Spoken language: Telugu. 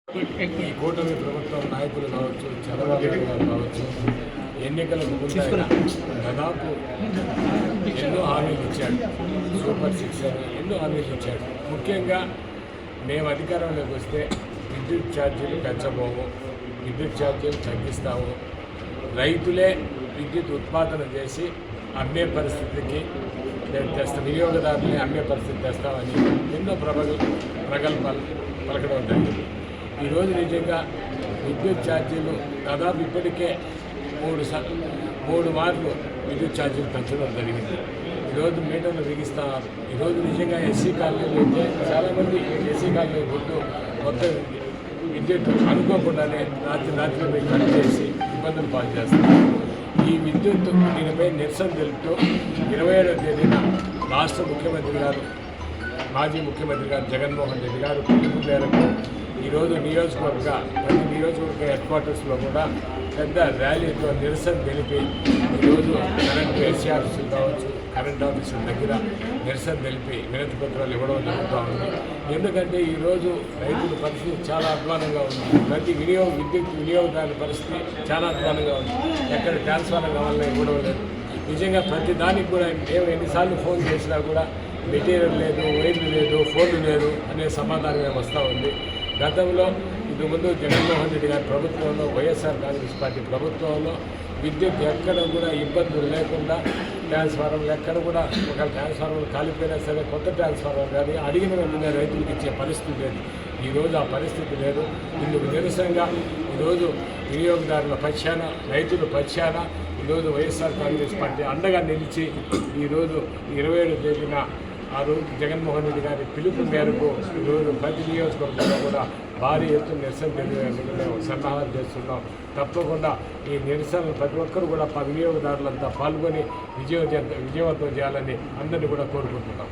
ఈ కూటమి ప్రభుత్వం నాయకులు కావచ్చు, చంద్రబాబు నాయుడు గారు కావచ్చు, ఎన్నికలకు ముందు దాదాపు ఎన్నో హామీలు ఇచ్చాడు. సూపర్ 6 అని ఎన్నో హామీలు ఇచ్చాడు. ముఖ్యంగా మేము అధికారంలోకి వస్తే విద్యుత్ ఛార్జీలు పెంచబోము, విద్యుత్ ఛార్జీలు తగ్గిస్తాము, రైతులే విద్యుత్ ఉత్పాదన చేసి అమ్మే పరిస్థితికి వినియోగదారుని అమ్మే పరిస్థితి తెస్తామని ఎన్నో ప్రగల్భాలు పలకడం జరిగింది. ఈరోజు నిజంగా విద్యుత్ ఛార్జీలు దాదాపు ఇప్పటికే 3 మార్లు విద్యుత్ ఛార్జీలు పెంచడం జరిగింది. ఈరోజు మీటర్లు బిగిస్తున్నారు. ఈరోజు నిజంగా ఎస్సీ కాలనీలు అయితే చాలామంది ఎస్సీ కాలనీ కొట్టు మొత్తం విద్యుత్ అనుకోకుండానే రాత్రి పోయి కట్ చేసి ఇబ్బందులు పాలు చేస్తారు. ఈ విద్యుత్ దీనిపై నిరసన తెలుపుతూ 27వ తేదీన రాష్ట్ర ముఖ్యమంత్రి గారు, మాజీ ముఖ్యమంత్రి గారు జగన్మోహన్ రెడ్డి గారు పిలుపు మేరకు ఈరోజు ప్రతి నియోజకవర్గ హెడ్ క్వార్టర్స్లో కూడా పెద్ద ర్యాలీతో నిరసన తెలిపి ఈరోజు కరెంట్ ఏసీ ఆఫీసులు కావచ్చు, కరెంట్ ఆఫీసుల దగ్గర నిరసన తెలిపి వినతి పత్రాలు ఇవ్వడం జరుగుతూ ఉంది. ఎందుకంటే ఈరోజు రైతుల పరిస్థితి చాలా అధ్వానంగా ఉంది. ప్రతి విద్యుత్ వినియోగదారుల పరిస్థితి చాలా అధ్వానంగా ఉంది. ఎక్కడ ట్రాన్స్ఫార్మర్ కావాలని ఇవ్వడం లేదు. నిజంగా ప్రతి దానికి కూడా మేము ఎన్నిసార్లు ఫోన్ చేసినా కూడా మెటీరియల్ లేదు, వైర్లు లేదు, ఫోన్లు లేదు అనే సమాధానం వస్తూ ఉంది. గతంలో ఇంతకుముందు జగన్మోహన్ రెడ్డి గారి ప్రభుత్వంలో, వైఎస్ఆర్ కాంగ్రెస్ పార్టీ ప్రభుత్వంలో విద్యుత్ ఎక్కడ కూడా ఇబ్బందులు లేకుండా ట్రాన్స్ఫార్మర్లు ఎక్కడ కూడా ఒక ట్రాన్స్ఫార్మర్ కాలిపోయినా సరే కొత్త ట్రాన్స్ఫార్మర్ కానీ అడిగిన వెంటనే రైతులకు ఇచ్చే పరిస్థితి లేదు. ఈరోజు ఆ పరిస్థితి లేదు. ఇందుకు నిరసనగా ఈరోజు వినియోగదారుల పక్షాన, రైతుల పక్షాన ఈరోజు వైఎస్ఆర్ కాంగ్రెస్ పార్టీ అండగా నిలిచి ఈరోజు 27వ తేదీన ఆ రోజు జగన్మోహన్ రెడ్డి గారి పిలుపు మేరకు ఈరోజు ప్రతి నియోజకవర్గంలో కూడా భారీ ఎత్తున నిరసన తెలియడానికి మేము సన్నాహాలు చేస్తున్నాం. తప్పకుండా ఈ నిరసనలు ప్రతి ఒక్కరు కూడా వినియోగదారులంతా పాల్గొని విజయవంతం చేయాలని అందరినీ కూడా కోరుకుంటున్నాం.